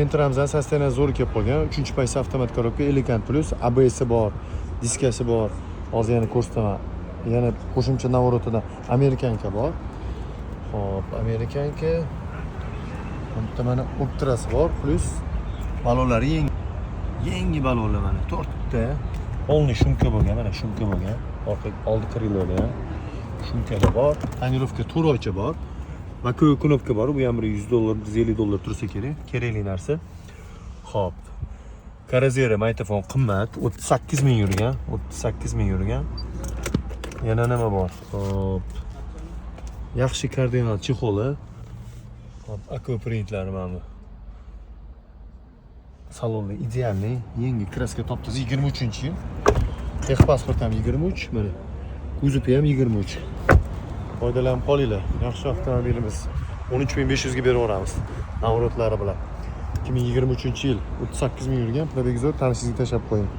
Enteramizdan sostenance zo'r kelib qolgan. 3-paysa avtomat korobka, Elegant Plus, ABS bor, diskasi bor. Hozir yana ko'rsataman. Yana qo'shimcha navorotidan Amerikanka bor. Xo'p, Amerikanka. Bitta mana Optrasi bor, plus balonlari yangi balonlar mana 4 ta. Polni shumka bo'lgan, mana shumka bo'lgan. Orqa oldi kriloli ham. Shumkada bor. Tonirovka to'rtoycha bor. Va knopka bor. Bu ham $100, $150 tursa kerak. Kerakli narsa. Xo'p. Karazera magnitofon qimmat, 38 ming yurgan, 38 ming yurgan. Yana nima bor? Xo'p. Yaxshi kardinal chexoli. Hop, akva printlari mana bu. Salonda idealniy, yangi kraska topdi 23-yil. Texpasport ham 23, mana. Kuzovi ham 23. Foydalanib qolinglar. Yaxshi avtomobilimiz 13500 ga berib yuboramiz. Navorotlari bilan. 2023-yil 38 ming yurgan, probegi zo'r, tanishingizga tashlab qo'ying.